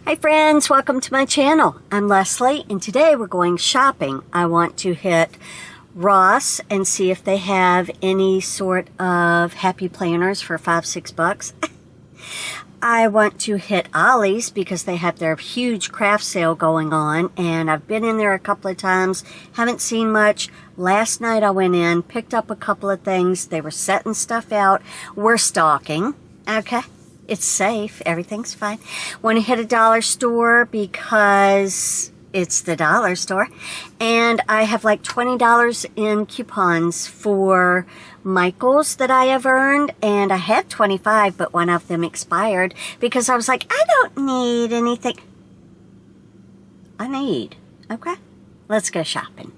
Hi friends, welcome to my channel. I'm Leslie and today we're going shopping. I want to hit Ross and see if they have any sort of happy planners for $5-6. I want to hit Ollies because they have their huge craft sale going on, and I've been in there a couple of times, haven't seen much. Last night I went in, picked up a couple of things. They were setting stuff out. We're stalking. Okay. It's safe. Everything's fine. Want to hit a dollar store because it's the dollar store. And I have like $20 in coupons for Michaels that I have earned. And I had 25, but one of them expired because I was like, I don't need anything. I need. Okay. Let's go shopping.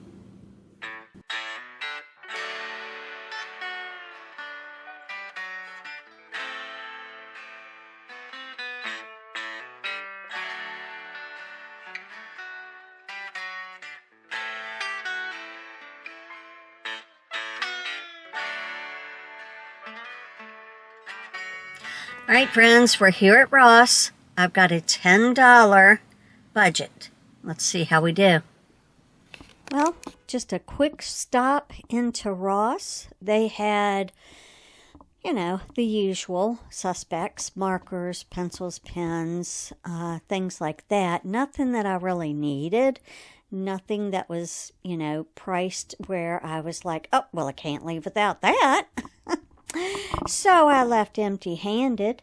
All right, friends, we're here at Ross. I've got a $10 budget. Let's see how we do. Well, just a quick stop into Ross. They had, you know, the usual suspects, markers, pencils, pens, things like that. Nothing that I really needed. Nothing that was, you know, priced where I was like, oh, well, I can't leave without that. So I left empty-handed.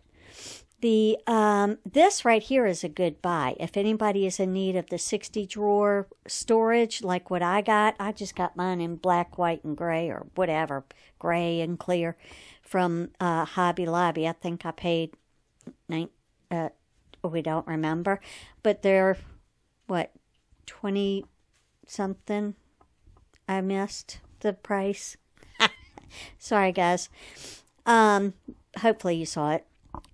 This right here is a good buy. If anybody is in need of the 60-drawer storage like what I got, I just got mine in black, white, and gray, or whatever, gray and clear, from Hobby Lobby. I think I paid we don't remember, but they're what, 20-something. I missed the price. Sorry, guys. Hopefully you saw it.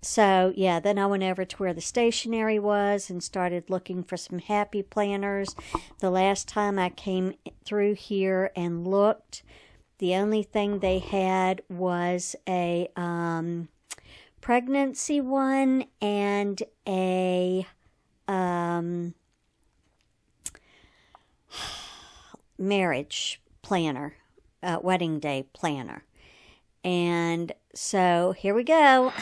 So, yeah, then I went over to where the stationery was and started looking for some happy planners. The last time I came through here and looked, the only thing they had was a pregnancy one and a marriage planner. Wedding day planner. And so here we go.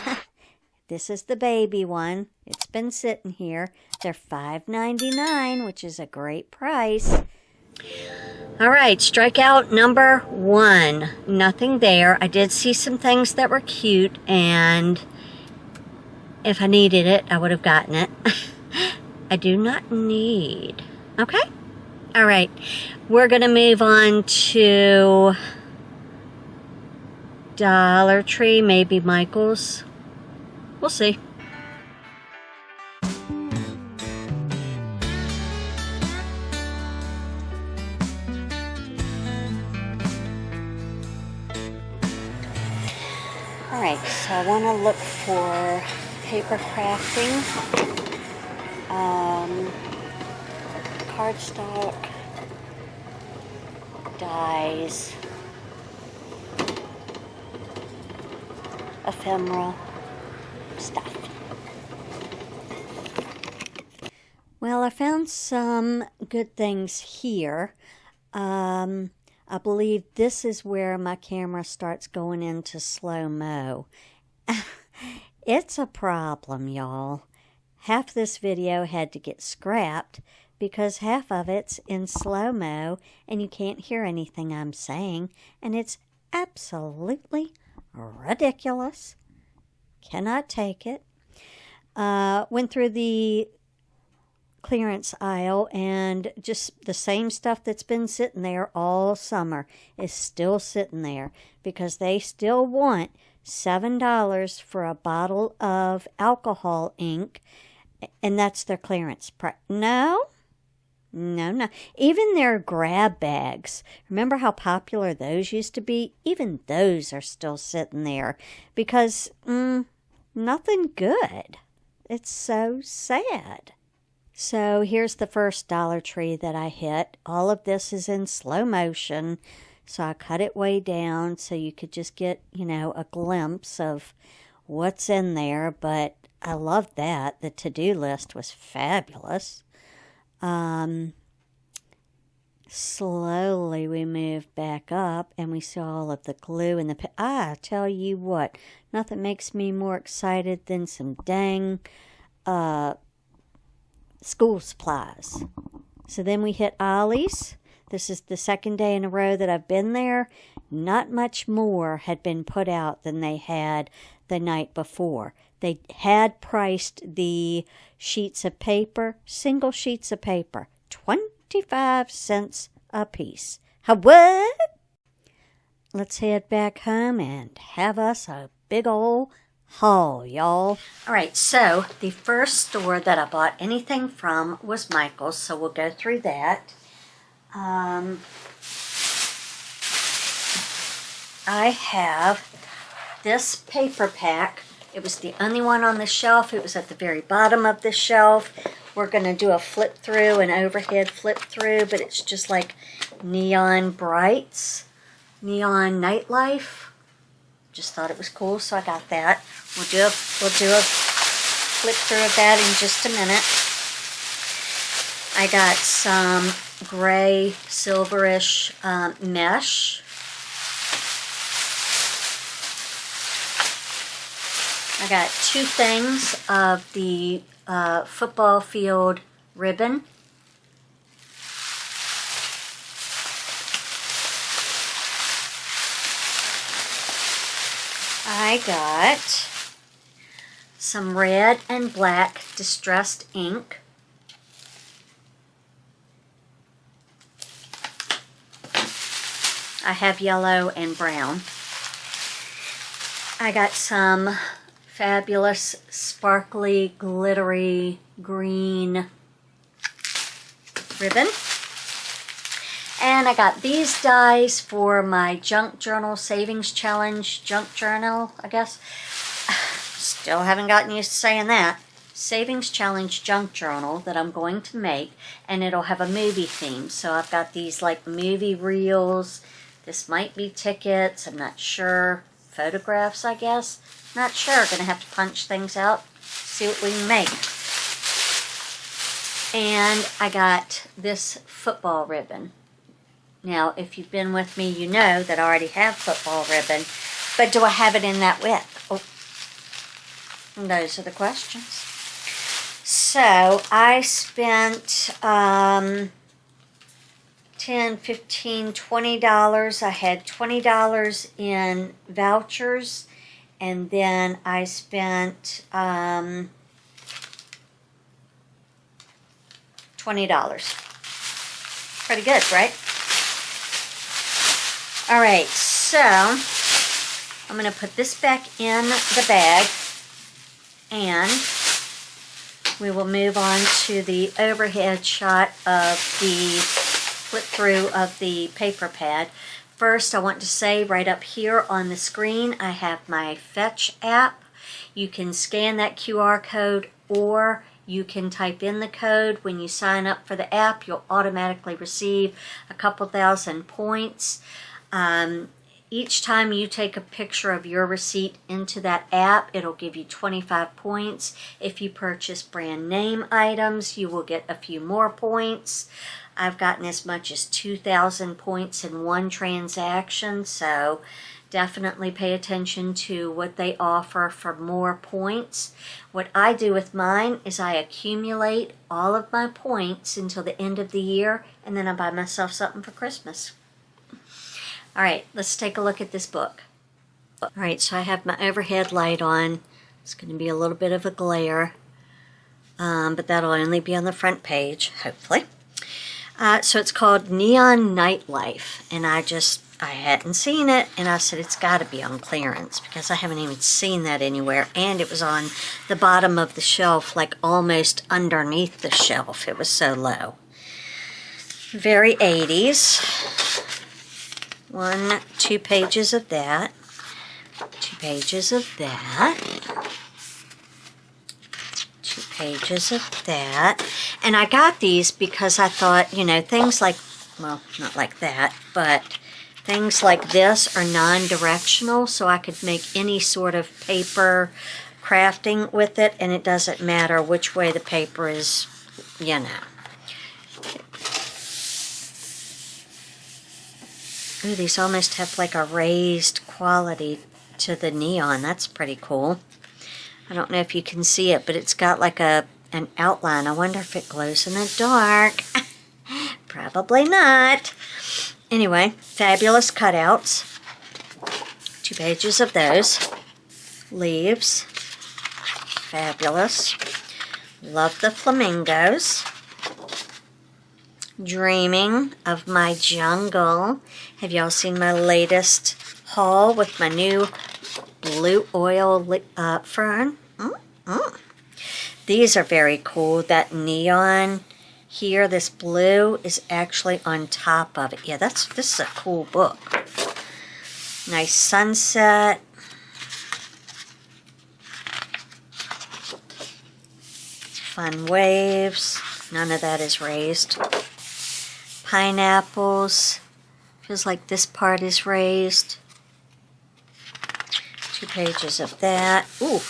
This is the baby one. It's been sitting here. They're $5.99, which is a great price. All right, strikeout number 1. Nothing there. I did see some things that were cute, and if I needed it, I would have gotten it. I do not need. Okay. All right, we're going to move on to Dollar Tree, maybe Michael's. We'll see. All right, so I want to look for paper crafting. Cardstock, dies, ephemeral stuff. Well, I found some good things here. I believe this is where my camera starts going into slow-mo. It's a problem, y'all. Half this video had to get scrapped because half of it's in slow-mo and you can't hear anything I'm saying, and it's absolutely ridiculous. Cannot take it. Went through the clearance aisle, and just the same stuff that's been sitting there all summer is still sitting there because they still want $7 for a bottle of alcohol ink, and that's their clearance price. No. Even their grab bags. Remember how popular those used to be? Even those are still sitting there because nothing good. It's so sad. So here's the first Dollar Tree that I hit. All of this is in slow motion, so I cut it way down so you could just get, you know, a glimpse of what's in there. But I loved that. The to-do list was fabulous. Slowly we moved back up and we saw all of the glue and the... I tell you what, nothing makes me more excited than some dang school supplies. So then we hit Ollies. This is the second day in a row that I've been there. Not much more had been put out than they had the night before. They had priced the sheets of paper, single sheets of paper, 25 cents a piece. What? Let's head back home and have us a big old haul, y'all. All right, so the first store that I bought anything from was Michael's, so we'll go through that. I have this paper pack. It was the only one on the shelf. It was at the very bottom of the shelf. We're going to do a flip through, an overhead flip through, but it's just like neon brights, neon nightlife. Just thought it was cool, so I got that. We'll do a flip through of that in just a minute. I got some gray, silverish mesh. I got 2 things of the football field ribbon. I got some red and black distressed ink. I have yellow and brown. I got some fabulous, sparkly, glittery green ribbon. And I got these dies for my junk journal savings challenge, junk journal, I guess. Still haven't gotten used to saying that. Savings challenge junk journal that I'm going to make, and it'll have a movie theme. So I've got these like movie reels. This might be tickets, I'm not sure. Photographs, I guess. Not sure. Gonna have to punch things out, see what we can make. And I got this football ribbon. Now, if you've been with me, you know that I already have football ribbon, but do I have it in that width? Oh, and those are the questions. So I spent $10, $15, $20. I had $20 in vouchers, and then I spent $20. Pretty good, right? All right, so I'm going to put this back in the bag, and we will move on to the overhead shot of the flip through of the paper pad. First, I want to say right up here on the screen, I have my Fetch app. You can scan that QR code, or you can type in the code. When you sign up for the app, you'll automatically receive a couple thousand points. Each time you take a picture of your receipt into that app, it'll give you 25 points. If you purchase brand name items, you will get a few more points. I've gotten as much as 2,000 points in one transaction, so definitely pay attention to what they offer for more points. What I do with mine is I accumulate all of my points until the end of the year, and then I buy myself something for Christmas. All right, let's take a look at this book. All right, so I have my overhead light on. It's going to be a little bit of a glare, but that'll only be on the front page, hopefully. So it's called Neon Nightlife, and I hadn't seen it, and I said it's got to be on clearance because I haven't even seen that anywhere, and it was on the bottom of the shelf, like almost underneath the shelf. It was so low. Very 80s. 2 pages of that. 2 pages of that. 2 pages of that. And I got these because I thought, you know, things like, well, not like that, but things like this are non-directional, so I could make any sort of paper crafting with it, and it doesn't matter which way the paper is, you know. Ooh, these almost have like a raised quality to the neon. That's pretty cool. I don't know if you can see it, but it's got like an outline. I wonder if it glows in the dark. Probably not. Anyway, fabulous cutouts. 2 pages of those. Leaves. Fabulous. Love the flamingos. Dreaming of my jungle. Have y'all seen my latest haul with my new blue oil fern? These are very cool. That neon here, this blue, is actually on top of it. Yeah, this is a cool book. Nice sunset. Fun waves. None of that is raised. Pineapples. Feels like this part is raised. 2 pages of that. Ooh.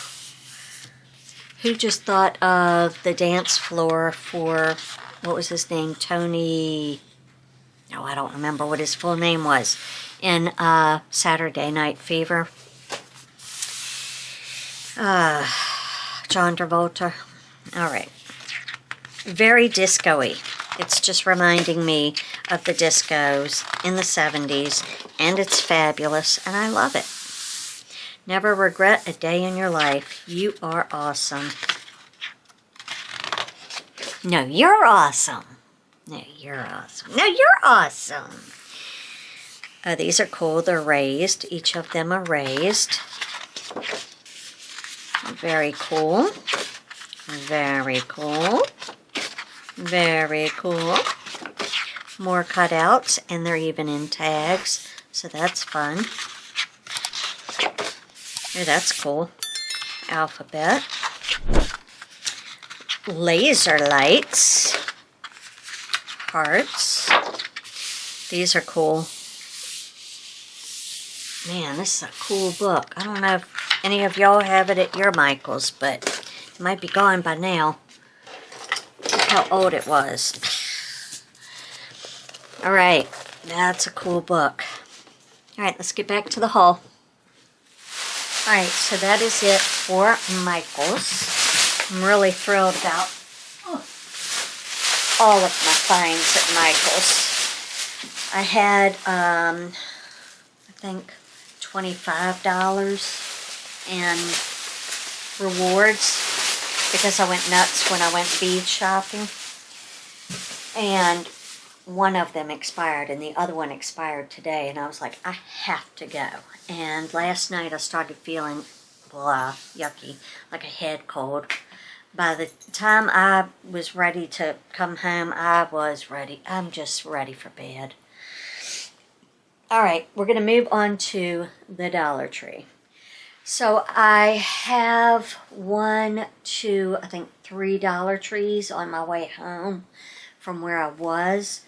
Who just thought of the dance floor for, what was his name? Tony, no, I don't remember what his full name was, in Saturday Night Fever. John Travolta. All right. Very disco-y. It's just reminding me of the discos in the 70s, and it's fabulous, and I love it. Never regret a day in your life. You are awesome. No, you're awesome. No, you're awesome. No, you're awesome. These are cool. They're raised. Each of them are raised. Very cool. Very cool. Very cool. More cutouts, and they're even in tags, so that's fun. Oh, that's cool. Alphabet. Laser lights. Hearts. These are cool. Man, this is a cool book. I don't know if any of y'all have it at your Michael's, but it might be gone by now. Look how old it was. Alright, that's a cool book. Alright, let's get back to the haul. Alright, so that is it for Michael's. I'm really thrilled about all of my finds at Michael's. I had, I think, $25 in rewards because I went nuts when I went bead shopping. And one of them expired and the other one expired today, and I was like, I have to go. And last night I started feeling blah, yucky, like a head cold. By the time I was ready to come home, I was ready. I'm just ready for bed. Alright, we're going to move on to the Dollar Tree. So I have 1, 2, I think 3 Dollar Trees on my way home from where I was.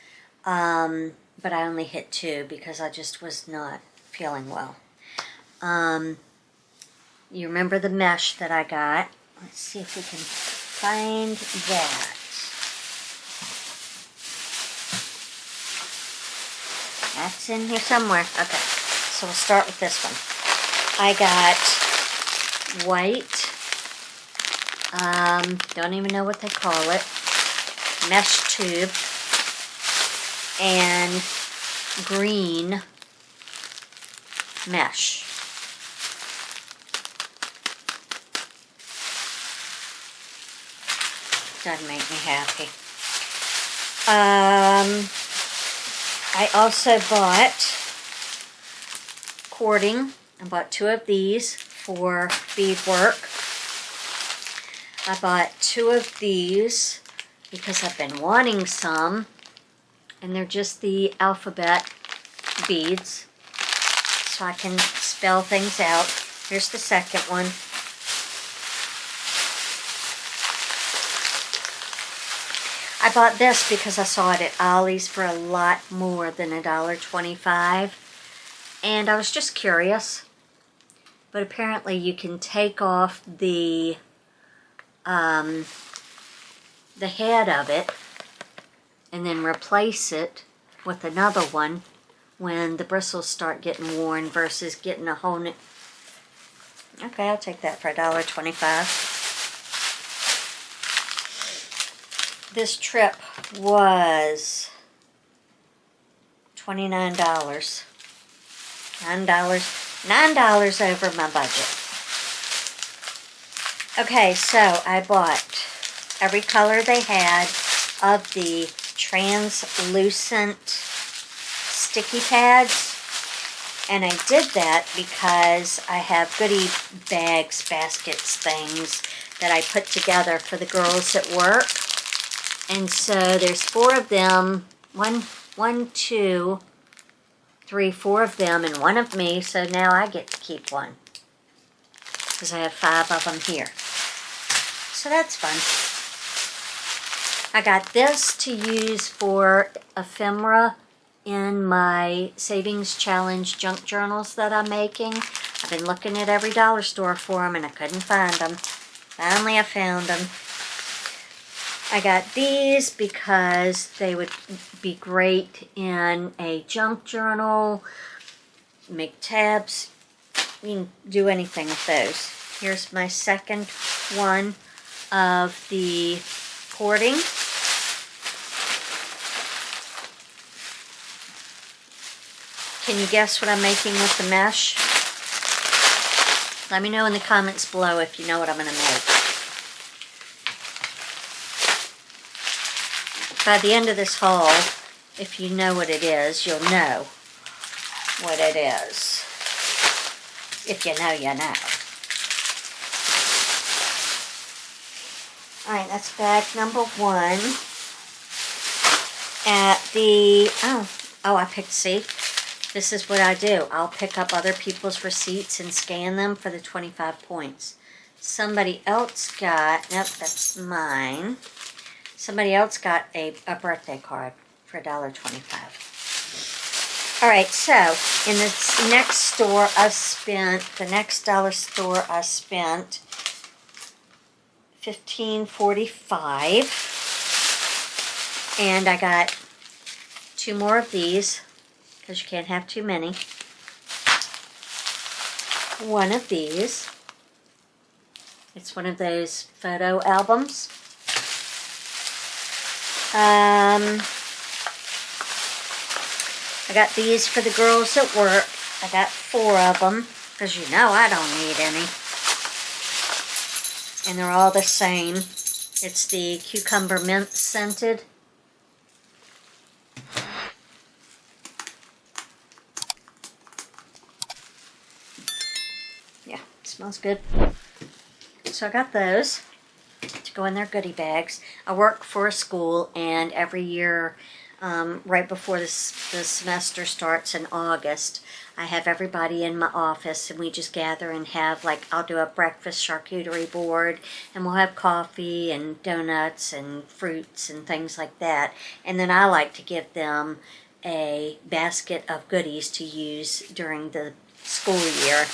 But I only hit 2 because I just was not feeling well. You remember the mesh that I got. Let's see if we can find that. That's in here somewhere. Okay, so we'll start with this one. I got white, don't even know what they call it, mesh tube, and green mesh. Doesn't make me happy. I also bought cording. I bought 2 of these for beadwork. I bought 2 of these because I've been wanting some, and they're just the alphabet beads, so I can spell things out. Here's the second one. I bought this because I saw it at Ollie's for a lot more than $1.25, and I was just curious. but apparently you can take off the head of it and then replace it with another one when the bristles start getting worn versus getting a whole new. Okay, I'll take that for $1.25. This trip was $29. $9 over my budget. Okay, so I bought every color they had of the translucent sticky pads. And I did that because I have goodie bags, baskets, things that I put together for the girls at work. And so there's 4 of them, one, 2, 3, 4 of them, and 1 of me. So now I get to keep 1 because I have 5 of them here. So that's fun. I got this to use for ephemera in my Savings Challenge junk journals that I'm making. I've been looking at every dollar store for them and I couldn't find them. Finally I found them. I got these because they would be great in a junk journal, make tabs. You can do anything with those. Here's my second one of the cording. Can you guess what I'm making with the mesh? Let me know in the comments below if you know what I'm going to make. By the end of this haul, if you know what it is, you'll know what it is. If you know, you know. Alright, that's bag number 1. At the, I picked, see? This is what I do. I'll pick up other people's receipts and scan them for the 25 points. Somebody else got, nope, that's mine. Somebody else got a birthday card for $1.25. Alright, so in the next store I spent, the next dollar store I spent $15.45. And I got 2 more of these, because you can't have too many. 1 of these. It's one of those photo albums. I got these for the girls at work. I got 4 of them, because you know I don't need any. And they're all the same. It's the cucumber mint scented. Yeah, it smells good. So I got those to go in their goodie bags. I work for a school, and every year, right before the semester starts in August, I have everybody in my office, and we just gather and have, like, I'll do a breakfast charcuterie board, and we'll have coffee and donuts and fruits and things like that. And then I like to give them a basket of goodies to use during the school year.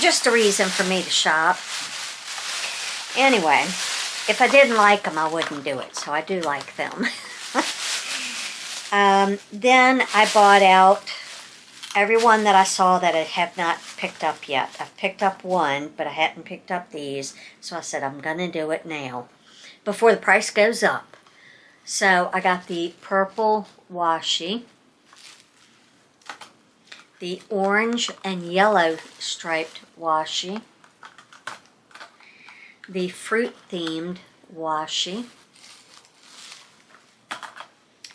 Just a reason for me to shop. Anyway, if I didn't like them, I wouldn't do it, so I do like them. Then I bought out every one that I saw that I have not picked up yet. I've picked up 1, but I hadn't picked up these, so I said I'm going to do it now before the price goes up. So I got the purple washi, the orange and yellow striped washi, the fruit-themed washi,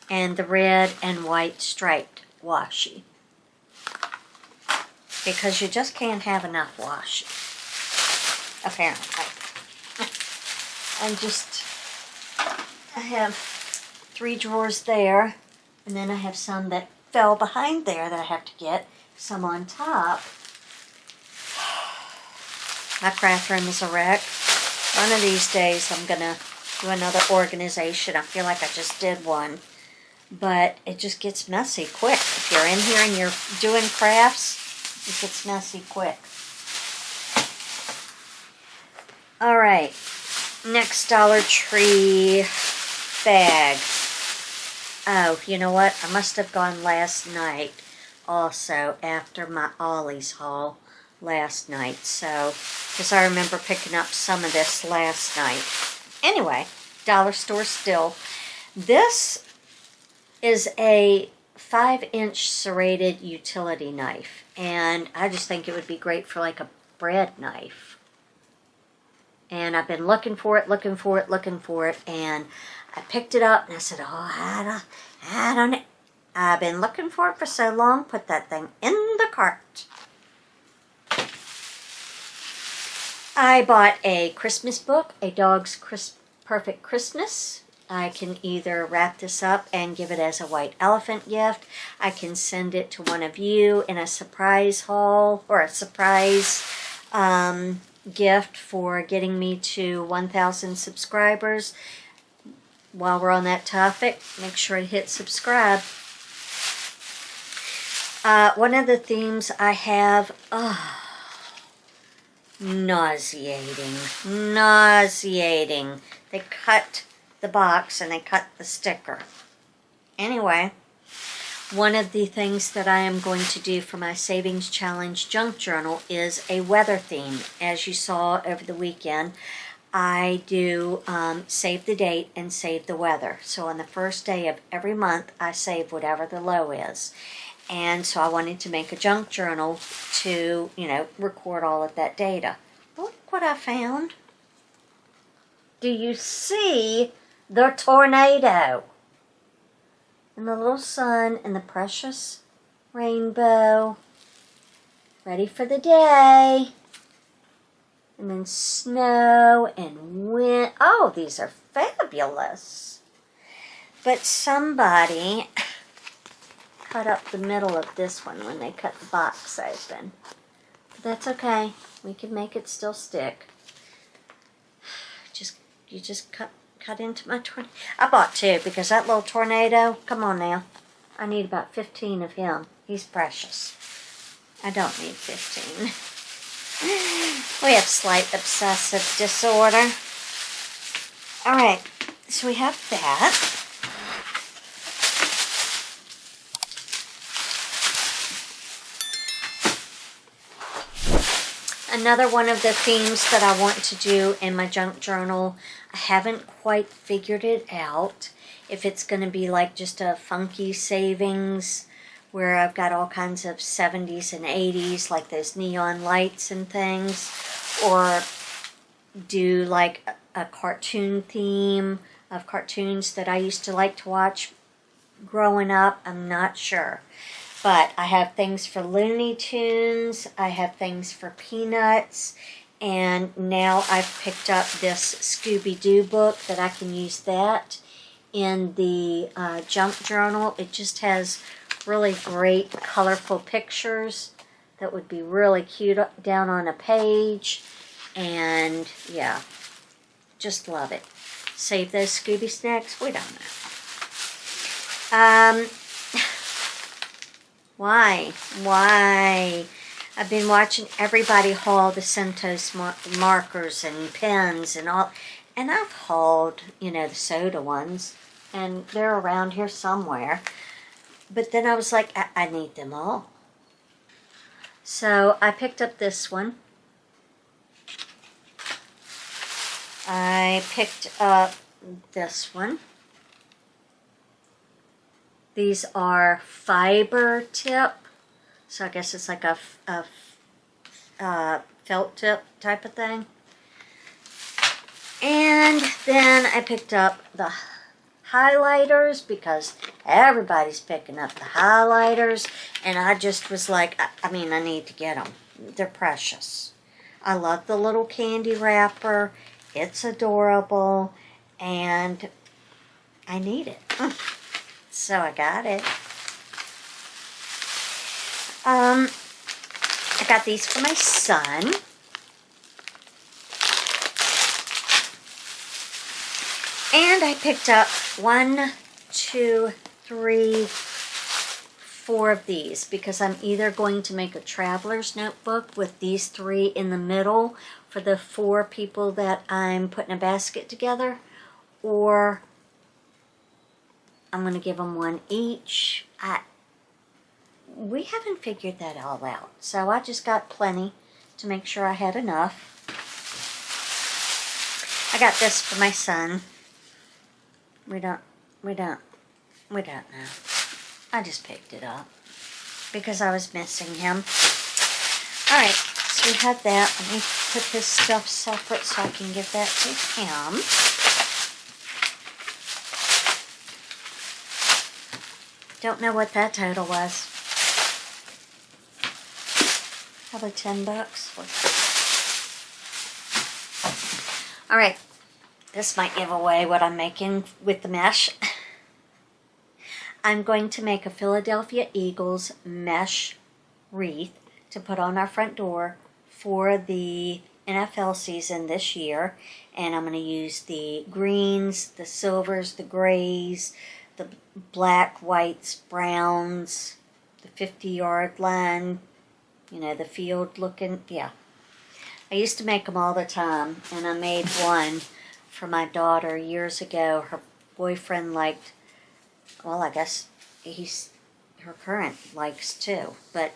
and the red and white striped washi. Because you just can't have enough washi, apparently. I have 3 drawers there, and then I have some that fell behind there that I have to get, some on top. My craft room is a wreck. One of these days I'm going to do another organization. I feel like I just did one. But it just gets messy quick. If you're in here and you're doing crafts, it gets messy quick. All right, next Dollar Tree bag. Oh, you know what? I must have gone last night also after my Ollies haul last night. So, because I remember picking up some of this last night. Anyway, dollar store still. This is a 5-inch serrated utility knife. And I just think it would be great for like a bread knife. And I've been looking for it, and I picked it up and I said, oh, I don't know. I've been looking for it for so long, put that thing in the cart. I bought a Christmas book, A Dog's Perfect Christmas. I can either wrap this up and give it as a white elephant gift. I can send it to one of you in a surprise haul or a surprise gift for getting me to 1,000 subscribers. While we're on that topic, make sure to hit subscribe. One of the themes I have, nauseating. They cut the box and they cut the sticker. Anyway, one of the things that I am going to do for my Savings Challenge Junk Journal is a weather theme. As you saw over the weekend, I do save the date and save the weather. So on the first day of every month, I save whatever the low is. And so I wanted to make a junk journal to, record all of that data. Look what I found. Do you see the tornado? And the little sun and the precious rainbow. Ready for the day. And then snow and wind. Oh, these are fabulous. But somebody cut up the middle of this one when they cut the box open. But that's okay. We can make it still stick. You just cut into my tornado. I bought 2 because that little tornado, come on now. I need about 15 of him. He's precious. I don't need 15. We have slight obsessive disorder. Alright, so we have that. Another one of the themes that I want to do in my junk journal, I haven't quite figured it out. If it's going to be like just a funky savings where I've got all kinds of 70s and 80s, like those neon lights and things, or do like a cartoon theme of cartoons that I used to like to watch growing up. I'm not sure. But I have things for Looney Tunes, I have things for Peanuts, and now I've picked up this Scooby-Doo book that I can use that in the junk journal. It just has really great colorful pictures that would be really cute down on a page. And yeah, just love it. Save those Scooby snacks? We don't know. Why? I've been watching everybody haul the Centos markers and pens and all. And I've hauled, the soda ones. And they're around here somewhere. But then I was like, I need them all. So I picked up this one. I picked up this one. These are fiber tip, so I guess it's like a felt tip type of thing. And then I picked up the highlighters because everybody's picking up the highlighters, and I just was like, I need to get them. They're precious. I love the little candy wrapper. It's adorable, and I need it. So I got it. I got these for my son. And I picked up 1, 2, 3, 4 of these because I'm either going to make a traveler's notebook with these 3 in the middle for the 4 people that I'm putting a basket together, or I'm going to give them 1 each. We haven't figured that all out, so I just got plenty to make sure I had enough. I got this for my son. We don't know. I just picked it up because I was missing him. Alright, so we have that. Let me put his stuff separate so I can give that to him. Don't know what that total was. Probably $10. Alright, this might give away what I'm making with the mesh. I'm going to make a Philadelphia Eagles mesh wreath to put on our front door for the NFL season this year. And I'm going to use the greens, the silvers, the grays, the black, whites, browns, the 50-yard line, you know, the field looking, yeah. I used to make them all the time, and I made one for my daughter years ago. Her boyfriend liked, well, I guess her current likes too, but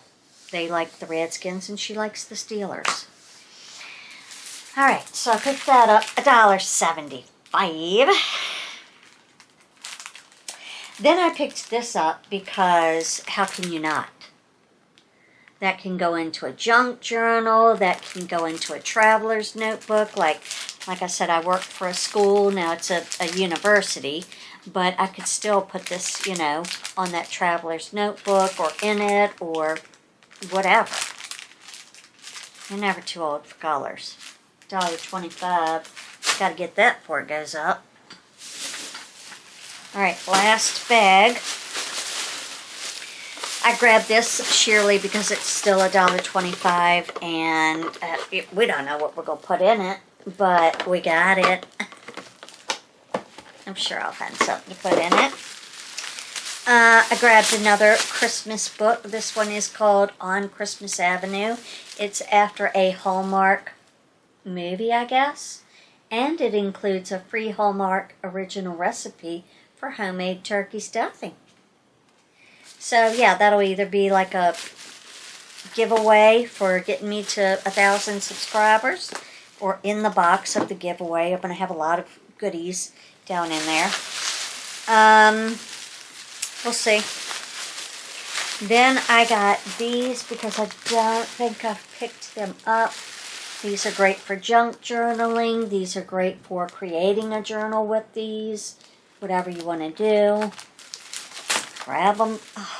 they like the Redskins and she likes the Steelers. Alright, so I picked that up, $1.75. Then I picked this up because how can you not? That can go into a junk journal, that can go into a traveler's notebook. Like I said, I work for a school, now it's a university, but I could still put this, you know, on that traveler's notebook or in it or whatever. You're never too old for colors. $1.25. Got to get that before it goes up. Alright, last bag. I grabbed this sheerly because it's still $1.25 and we don't know what we're going to put in it, but we got it. I'm sure I'll find something to put in it. I grabbed another Christmas book. This one is called On Christmas Avenue. It's after a Hallmark movie, I guess. And it includes a free Hallmark original recipe for homemade turkey stuffing. So yeah, that'll either be like a giveaway for getting me to 1,000 subscribers, or in the box of the giveaway. I'm going to have a lot of goodies down in there. We'll see. Then I got these because I don't think I've picked them up. These are great for junk journaling. These are great for creating a journal with these. Whatever you want to do. Grab them. Oh,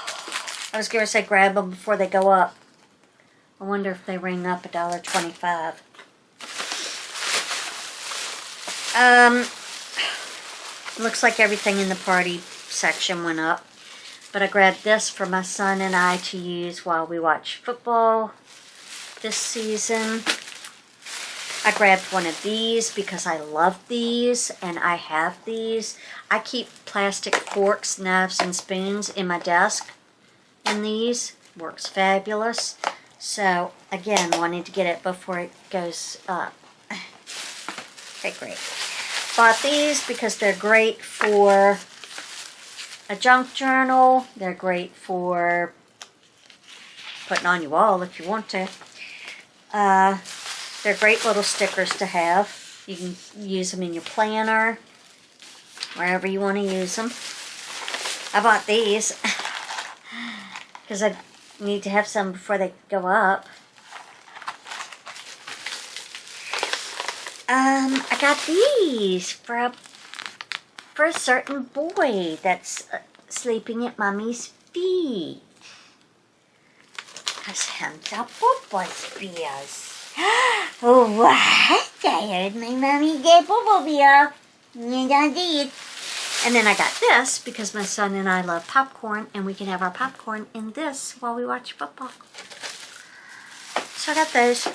I was going to say grab them before they go up. I wonder if they ring up $1.25. Looks like everything in the party section went up. But I grabbed this for my son and I to use while we watch football this season. I grabbed one of these because I love these and I have these. I keep plastic forks, knives, and spoons in my desk. And these works fabulous. So, again, wanting to get it before it goes up. Okay, great. Bought these because they're great for a junk journal. They're great for putting on your wall if you want to. They're great little stickers to have. You can use them in your planner, wherever you want to use them. I bought these because I need to have some before they go up. I got these for a certain boy that's sleeping at Mommy's feet. Because him's a football spears. Oh, what? I heard my mommy get football beer. And I did. And then I got this because my son and I love popcorn, and we can have our popcorn in this while we watch football. So I got those.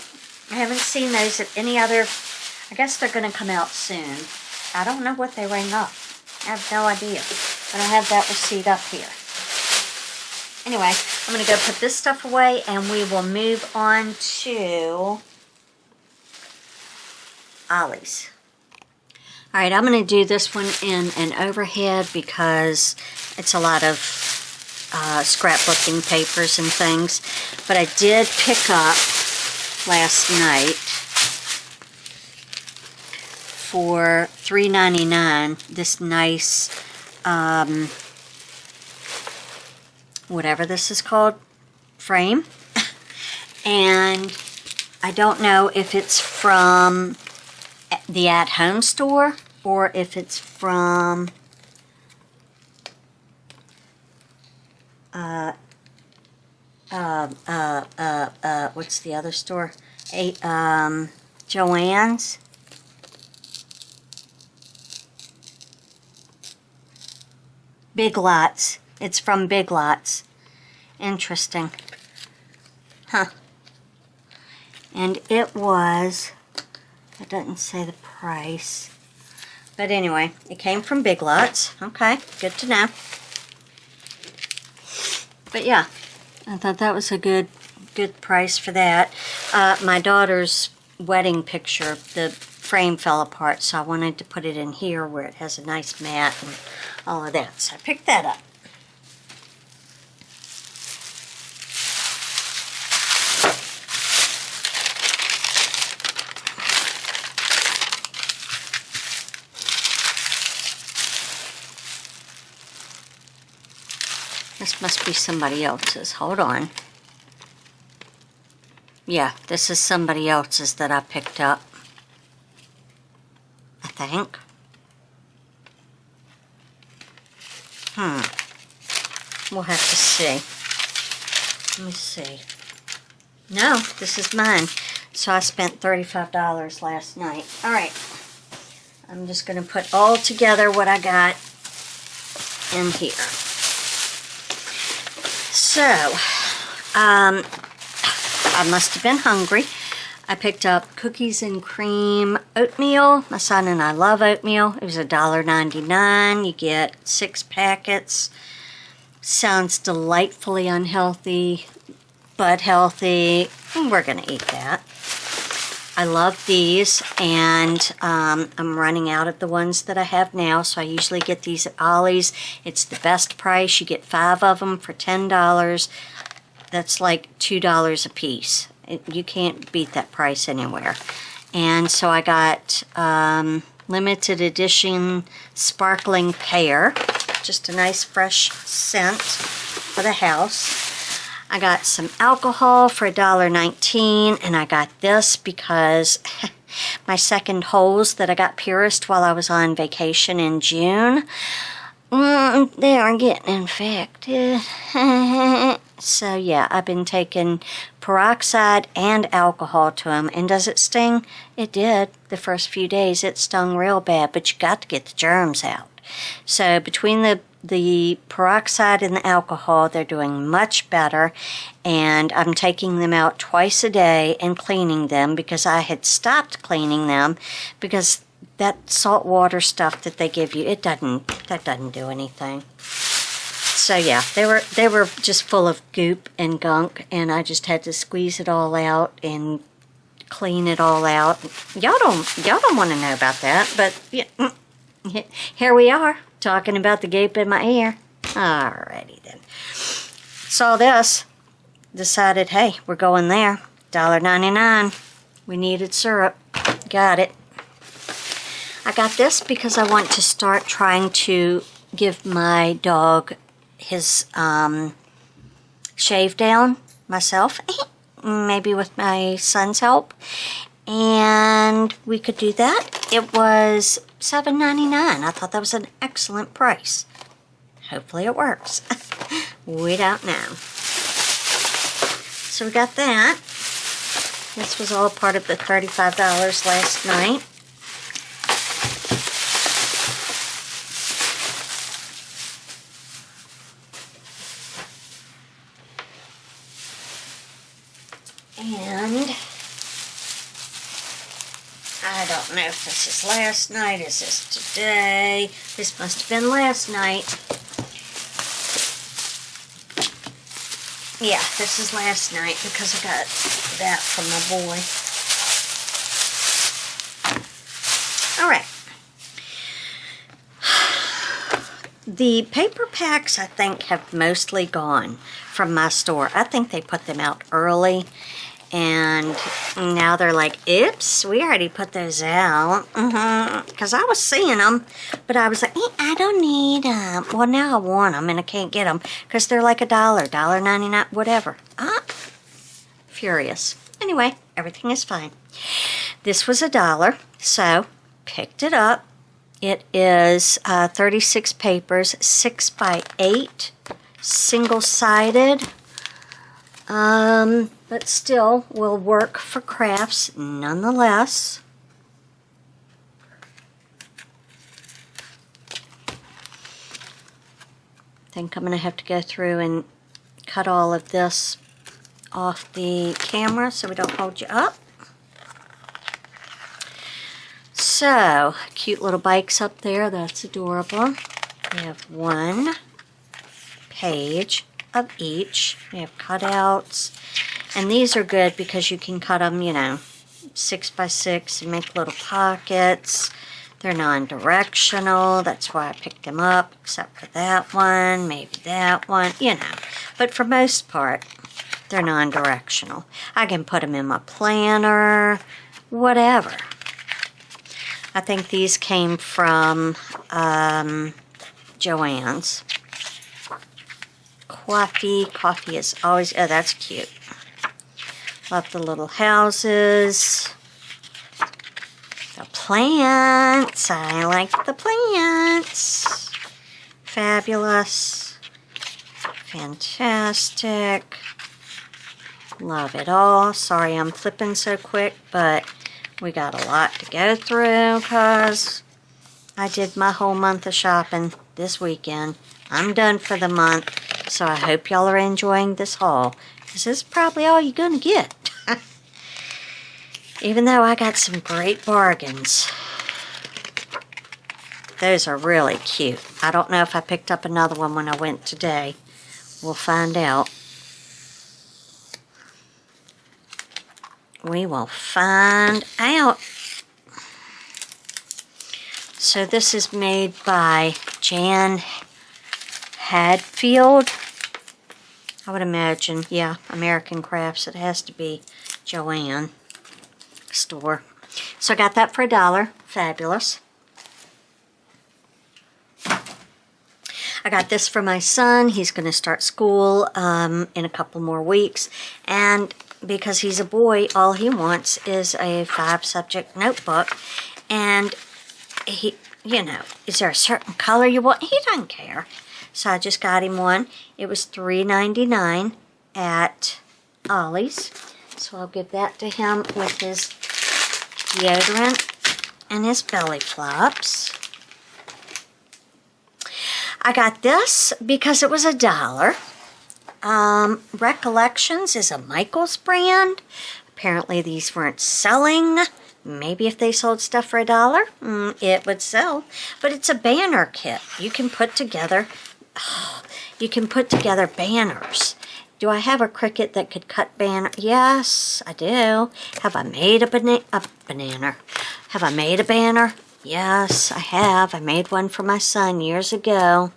I haven't seen those at any other. I guess they're going to come out soon. I don't know what they rang up. I have no idea. But I have that receipt up here. Anyway, I'm going to go put this stuff away and we will move on to Ollies. Alright, I'm going to do this one in an overhead because it's a lot of scrapbooking papers and things. But I did pick up last night for $3.99 this nice, whatever this is called, frame. And I don't know if it's from the at-home store or if it's from what's the other store? Joann's. Big Lots. It's from Big Lots. Interesting. Huh. And it was, it doesn't say the price. But anyway, it came from Big Lots. Okay, good to know. But yeah, I thought that was a good price for that. My daughter's wedding picture, the frame fell apart, so I wanted to put it in here where it has a nice mat and all of that. So I picked that up. This must be somebody else's. Hold on. Yeah, this is somebody else's that I picked up. I think. We'll have to see. Let me see. No, this is mine. So I spent $35 last night. Alright. I'm just going to put all together what I got in here. So, I must have been hungry. I picked up cookies and cream oatmeal. My son and I love oatmeal. It was $1.99. You get 6 packets. Sounds delightfully unhealthy, but healthy. And we're going to eat that. I love these, and I'm running out of the ones that I have now, so I usually get these at Ollie's. It's the best price. You get 5 of them for $10. That's like $2 a piece. You can't beat that price anywhere. And so I got limited edition sparkling pear. Just a nice fresh scent for the house. I got some alcohol for $1.19, and I got this because my second holes that I got pierced while I was on vacation in June, they are getting infected. So yeah, I've been taking peroxide and alcohol to them. And does it sting? It did. The first few days it stung real bad, but you got to get the germs out. So between the peroxide and the alcohol, they're doing much better, and I'm taking them out twice a day and cleaning them because I had stopped cleaning them because that salt water stuff that they give you, that doesn't do anything. So yeah, they were just full of goop and gunk, and I just had to squeeze it all out and clean it all out. Y'all don't want to know about that, but yeah, here we are talking about the gape in my ear. Alrighty then. Saw this, decided, hey, we're going there. $1.99. We needed syrup. Got it. I got this because I want to start trying to give my dog his shave down myself, maybe with my son's help, and we could do that. It was $7.99. I thought that was an excellent price. Hopefully it works. We don't know. So we got that. This was all part of the $35 last night. And I don't know if this is last night, is this today? This must have been last night. Yeah, this is last night because I got that from my boy. All right. The paper packs, I think, have mostly gone from my store. I think they put them out early, and now they're like, oops, we already put those out. Because I was seeing them, but I was like, I don't need them. Well, now I want them, and I can't get them because they're like $1, $1.99, whatever. Furious. Anyway, everything is fine. This was $1, so picked it up. It is 36 papers, 6 by 8, single-sided, but still will work for crafts nonetheless. I think I'm going to have to go through and cut all of this off the camera so we don't hold you up. So, cute little bikes up there. That's adorable. We have one page of each. We have cutouts. And these are good because you can cut them, you know, 6 by 6 and make little pockets. They're non-directional. That's why I picked them up, except for that one, maybe that one, you know. But for most part, they're non-directional. I can put them in my planner, whatever. I think these came from Joann's. Coffee is always, oh, that's cute. Love the little houses. The plants, I like the plants. Fabulous. Fantastic. Love it all. Sorry I'm flipping so quick, but we got a lot to go through because I did my whole month of shopping this weekend. I'm done for the month, so I hope y'all are enjoying this haul because this is probably all you're going to get. Even though I got some great bargains. Those are really cute. I don't know if I picked up another one when I went today. We'll find out. We will find out. So this is made by Jan Hadfield. I would imagine, yeah, American Crafts. It has to be Joann store. So I got that for $1. Fabulous. I got this for my son. He's going to start school in a couple more weeks. And because he's a boy, all he wants is a 5-subject notebook. And he, you know, is there a certain color you want? He doesn't care. So I just got him one. It was $3.99 at Ollie's. So I'll give that to him with his deodorant and his belly flops. I got this because it was $1. Recollections is a Michaels brand. Apparently these weren't selling. Maybe if they sold stuff for $1, it would sell. But it's a banner kit. You can put together, banners. Do I have a Cricut that could cut banner? Yes, I do. Have I made a banner? Have I made a banner? Yes, I have. I made one for my son years ago.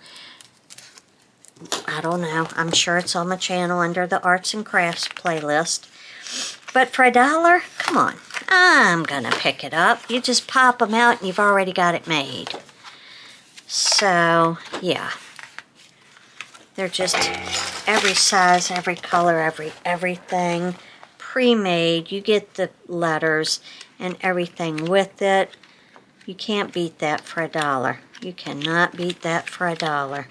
I don't know. I'm sure it's on my channel under the Arts and Crafts playlist. But for $1, come on. I'm going to pick it up. You just pop them out and you've already got it made. So, yeah. They're just every size, every color, everything pre-made. You get the letters and everything with it. You can't beat that for $1. You cannot beat that for $1.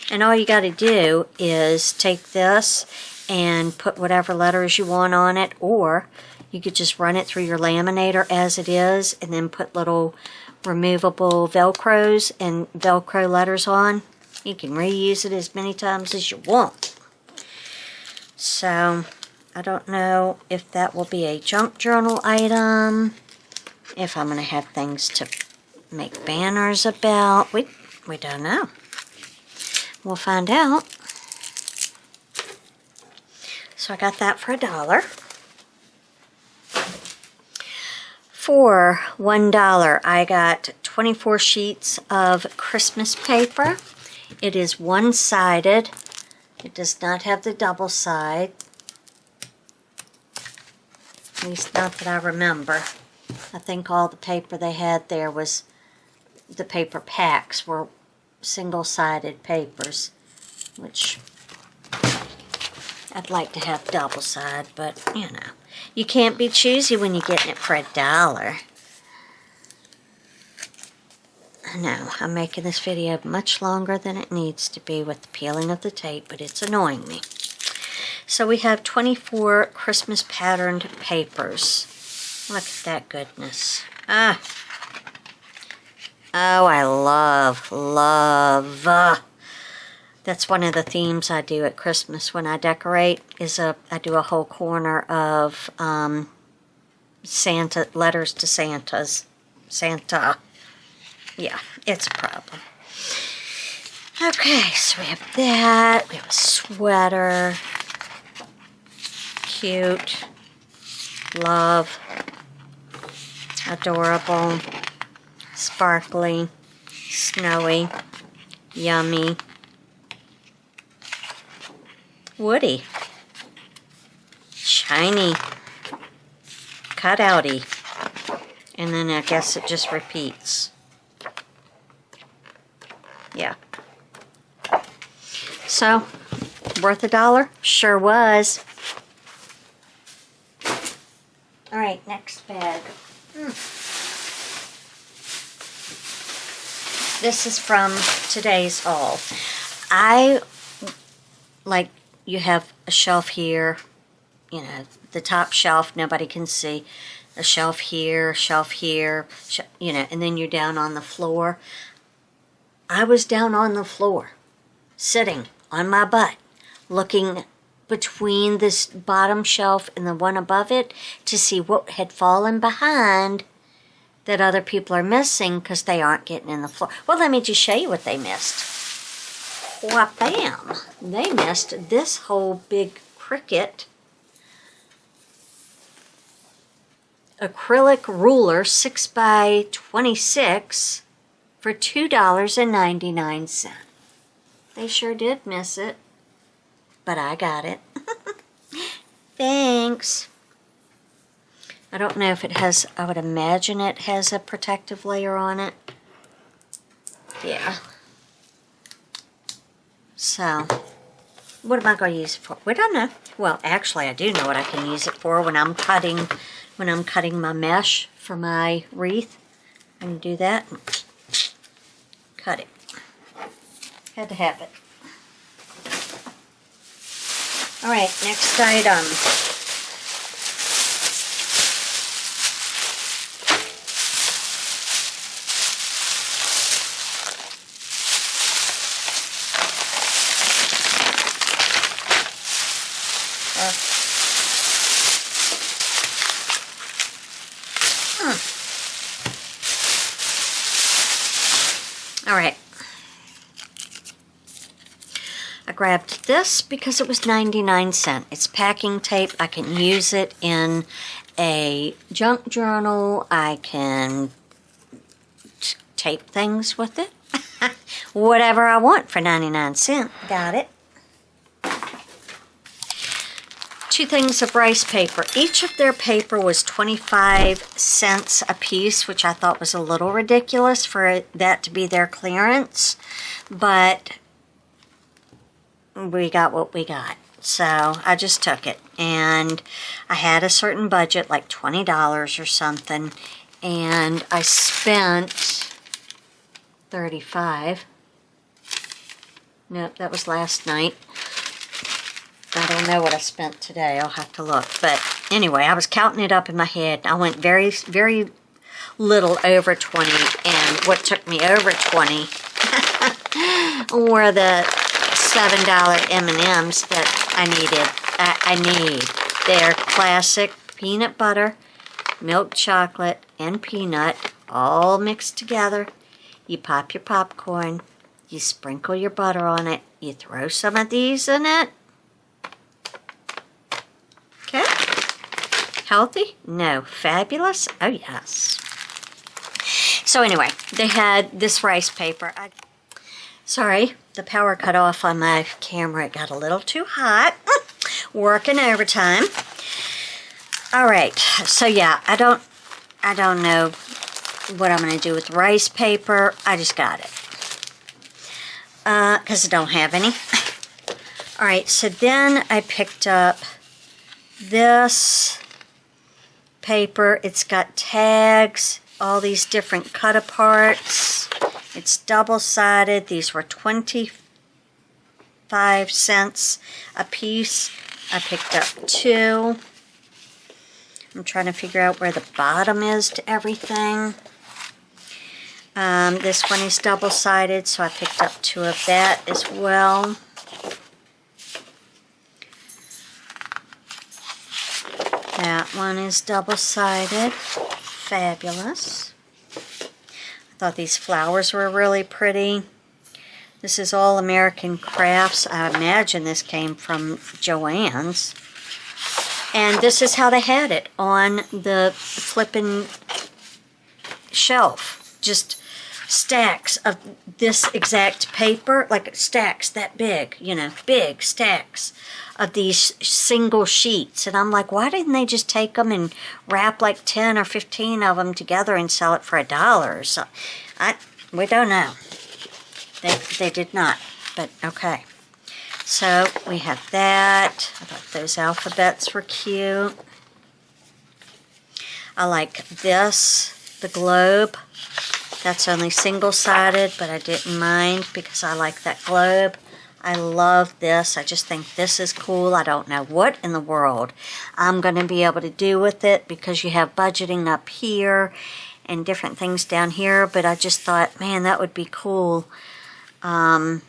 And all you got to do is take this and put whatever letters you want on it, or you could just run it through your laminator as it is and then put little removable Velcros and Velcro letters on. You can reuse it as many times as you want. So, I don't know if that will be a junk journal item, if I'm going to have things to make banners about. We don't know. We'll find out. So I got that for $1. For $1, I got 24 sheets of Christmas paper. It is one-sided. It does not have the double side. At least not that I remember. I think all the paper they had there was, the paper packs were single-sided papers, which I'd like to have double side, but you know, you can't be choosy when you're getting it for $1. I know, I'm making this video much longer than it needs to be with the peeling of the tape, but it's annoying me. So we have 24 Christmas patterned papers. Look at that goodness. Ah. Oh, I love. That's one of the themes I do at Christmas when I decorate, is I do a whole corner of Santa, letters to Santa. Yeah, it's a problem. Okay, so we have that. We have a sweater. Cute. Love. Adorable. Sparkly. Snowy. Yummy. Woody. Shiny. Cutouty. And then I guess it just repeats. Yeah. So, worth $1? Sure was. Alright, next bag. This is from today's haul. You have a shelf here, you know, the top shelf nobody can see, a shelf here, you know, and then you're down on the floor. I was down on the floor, sitting on my butt, looking between this bottom shelf and the one above it to see what had fallen behind that other people are missing because they aren't getting in the floor. Well, let me just show you what they missed. Wha-bam! They missed this whole big Cricut acrylic ruler 6x26 for $2.99. They sure did miss it, but I got it. Thanks. I don't know if it has, I would imagine it has a protective layer on it. Yeah. So, what am I going to use it for? We don't know. Well, actually, I do know what I can use it for when I'm cutting my mesh for my wreath. I'm going to do that. Cut it. Had to have it. All right, next item. All right. I grabbed this because it was 99¢. It's packing tape. I can use it in a junk journal. I can tape things with it. Whatever I want for 99¢. Got it. 2 things of rice paper. Each of their paper was 25¢ a piece, which I thought was a little ridiculous for that to be their clearance. But we got what we got. So I just took it. And I had a certain budget, like $20 or something. And I spent $35. Nope, that was last night. I don't know what I spent today. I'll have to look. But anyway, I was counting it up in my head. I went very, very little over 20. And what took me over 20 were the $7 M&Ms that I needed. I need. They're classic peanut butter, milk chocolate, and peanut all mixed together. You pop your popcorn. You sprinkle your butter on it. You throw some of these in it. Healthy? No. Fabulous? Oh, yes. So anyway, they had this rice paper. Sorry, the power cut off on my camera. It got a little too hot. Working overtime. All right, so yeah, I don't know what I'm going to do with rice paper. I just got it. Because I don't have any. All right, so then I picked up this paper. It's got tags, all these different cut-aparts. It's double-sided. These were 25 cents a piece. I picked up 2. I'm trying to figure out where the bottom is to everything. This one is double-sided, so I picked up 2 of that as well. That one is double-sided. Fabulous. I thought these flowers were really pretty. This is all American Crafts. I imagine this came from Joann's. And this is how they had it on the flippin' shelf. Just stacks of this exact paper, like stacks that big, you know, big stacks of these single sheets. And I'm like, why didn't they just take them and wrap like 10 or 15 of them together and sell it for $1 or so? We don't know. They did not, but okay. So we have that. I thought those alphabets were cute. I like this, the globe. That's only single-sided, but I didn't mind because I like that globe. I love this. I just think this is cool. I don't know what in the world I'm going to be able to do with it because you have budgeting up here and different things down here, but I just thought, man, that would be cool. In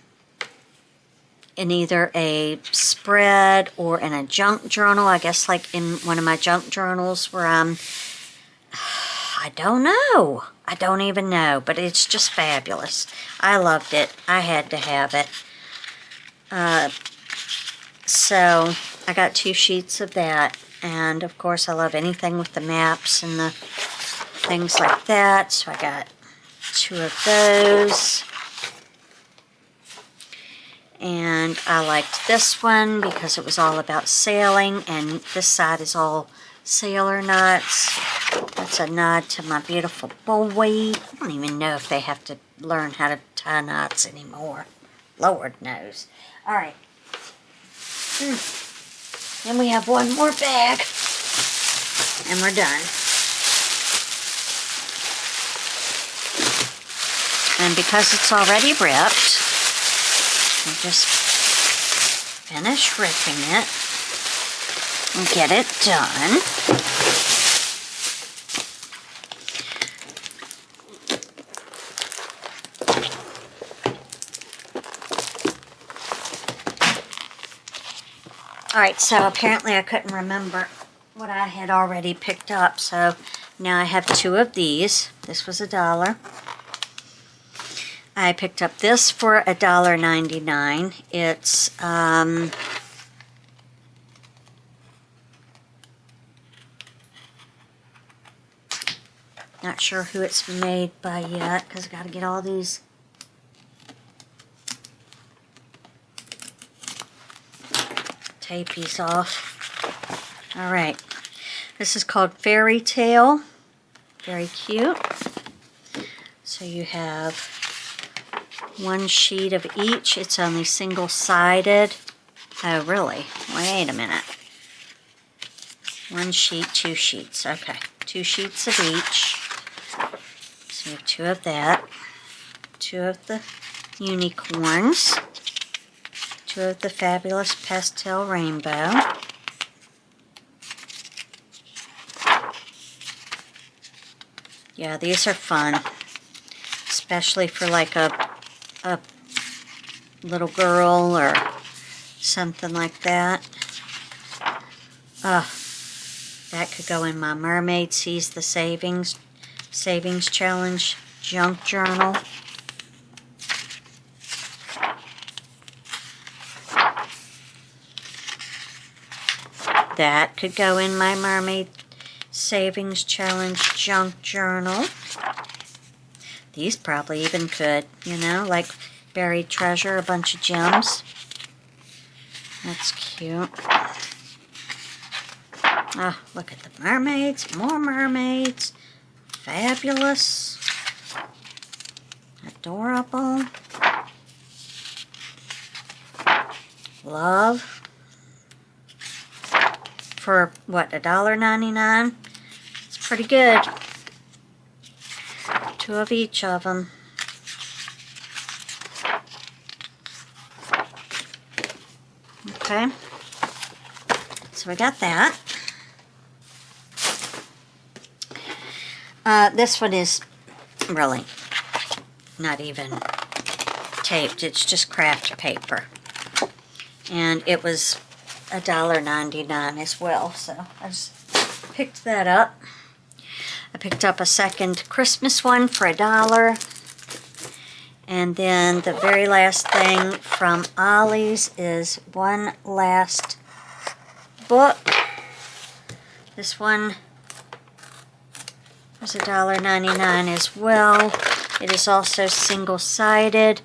either a spread or in a junk journal. I guess like in one of my junk journals where I don't know. I don't even know, but it's just fabulous. I loved it. I had to have it. So I got 2 sheets of that. And of course I love anything with the maps and the things like that. So I got 2 of those. And I liked this one because it was all about sailing, and this side is all sailor knots. That's a nod to my beautiful boy. I don't even know if they have to learn how to tie knots anymore. Lord knows. All right. Then we have one more bag, and we're done. And because it's already ripped, we'll just finish ripping it and get it done. Alright, so apparently I couldn't remember what I had already picked up, so now I have 2 of these. This was $1. I picked up this for $1.99. It's not sure who it's made by yet because I got to get all these tapies off. All right, this is called Fairy Tale. Very cute. So you have 1 sheet of each. It's only single-sided. Oh, really? Wait a minute. 1 sheet, 2 sheets. Okay, 2 sheets of each. So you have 2 of that. 2 of the unicorns. 2 of the fabulous pastel rainbow. Yeah, these are fun. Especially for like a little girl or something like that. That could go in my Mermaid Sees the Savings Challenge junk journal. That could go in my Mermaid Savings Challenge Junk Journal. These probably even could, you know, like Buried Treasure, a bunch of gems. That's cute. Oh, look at the mermaids, more mermaids. Fabulous. Adorable. Love. For what, $1.99? It's pretty good. 2 of each of them. Okay. So we got that. This one is really not even taped. It's just craft paper. And it was $1.99 as well. So I just picked that up. I picked up a second Christmas one for $1. And then the very last thing from Ollies is one last book. This one was $1.99 as well. It is also single-sided.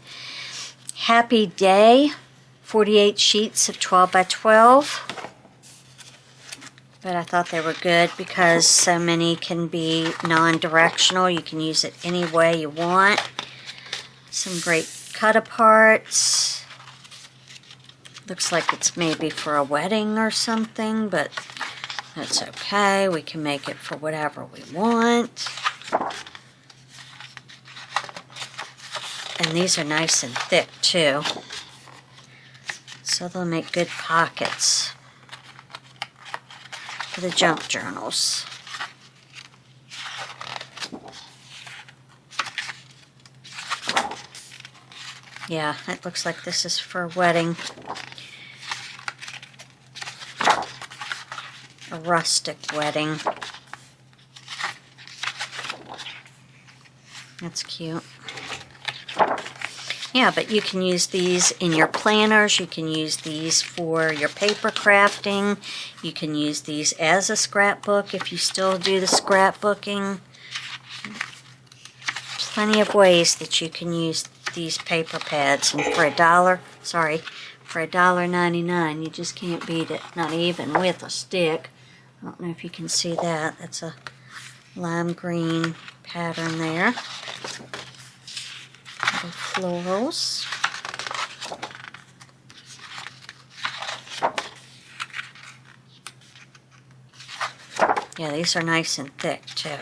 Happy Day, 48 sheets of 12 by 12. But I thought they were good because so many can be non-directional. You can use it any way you want. Some great cut-aparts. Looks like it's maybe for a wedding or something, but that's okay. We can make it for whatever we want. And these are nice and thick too. So they'll make good pockets for the junk journals. Yeah, it looks like this is for a wedding. A rustic wedding. That's cute. Yeah, but you can use these in your planners. You can use these for your paper crafting. You can use these as a scrapbook if you still do the scrapbooking. Plenty of ways that you can use these paper pads. And for for $1.99, you just can't beat it. Not even with a stick. I don't know if you can see that. That's a lime green pattern there. Little florals. Yeah, these are nice and thick too.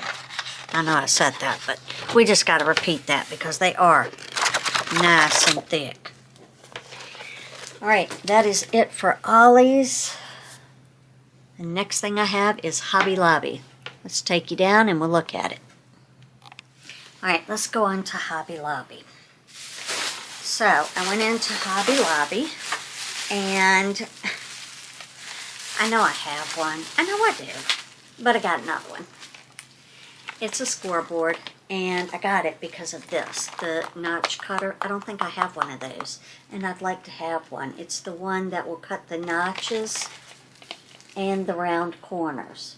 I know I said that, but we just got to repeat that because they are nice and thick. Alright, that is it for Ollies. The next thing I have is Hobby Lobby. Let's take you down and we'll look at it. Alright, let's go on to Hobby Lobby. So, I went into Hobby Lobby and I know I have one. I know I do, but I got another one. It's a scoreboard and I got it because of this, the notch cutter. I don't think I have one of those and I'd like to have one. It's the one that will cut the notches and the round corners.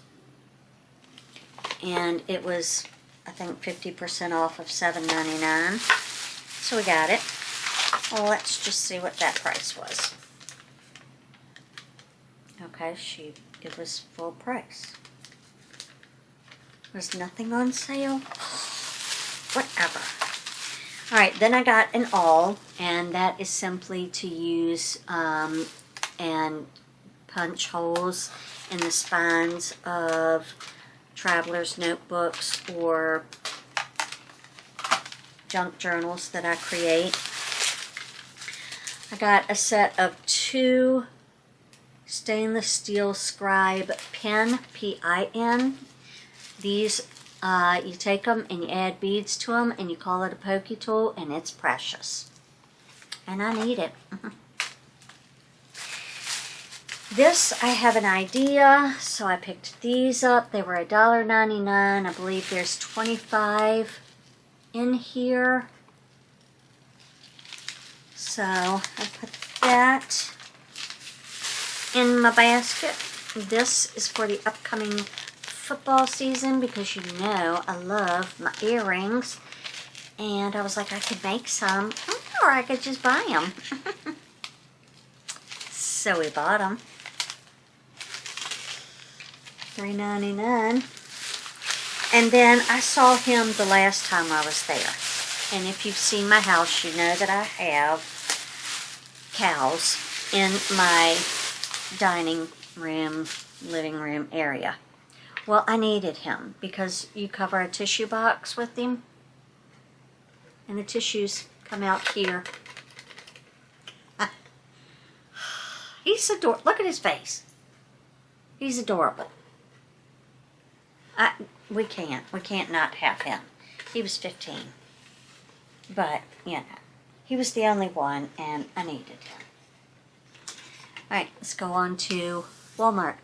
And it was, I think, 50% off of $7.99. So we got it. Well, let's just see what that price was. Okay, it was full price. There's nothing on sale. Whatever. Alright, then I got an awl, and that is simply to use and punch holes in the spines of traveler's notebooks or junk journals that I create. I got a set of 2 stainless steel scribe pen, P-I-N. These, you take them and you add beads to them and you call it a pokey tool and it's precious. And I need it. This, I have an idea, so I picked these up. They were $1.99. I believe there's 25 in here. So I put that in my basket. This is for the upcoming football season because you know I love my earrings. And I was like, I could make some, or I could just buy them. So we bought them. $3.99. And then I saw him the last time I was there. And if you've seen my house, you know that I have cows in my dining room, living room area. Well, I needed him because you cover a tissue box with him. And the tissues come out here. He's adorable. Look at his face. He's adorable. We can't not have him. He was 15. But, you know, he was the only one and I needed him. Alright, let's go on to Walmart.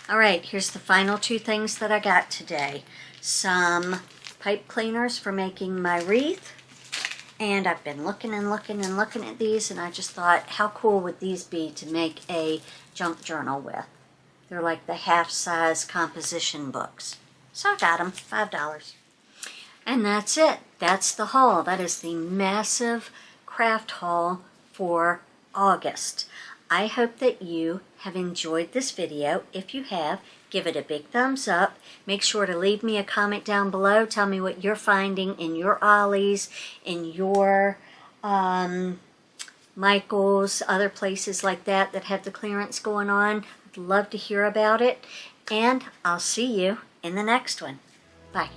Alright, here's the final two things that I got today. Some pipe cleaners for making my wreath. And I've been looking and looking and looking at these, and I just thought, how cool would these be to make a junk journal with? They're like the half-size composition books. So I got them, $5. And that's it. That's the haul. That is the massive craft haul for August. I hope that you have enjoyed this video. If you have, give it a big thumbs up. Make sure to leave me a comment down below. Tell me what you're finding in your Ollies, in your Michael's, other places like that that have the clearance going on. I'd love to hear about it. And I'll see you in the next one. Bye.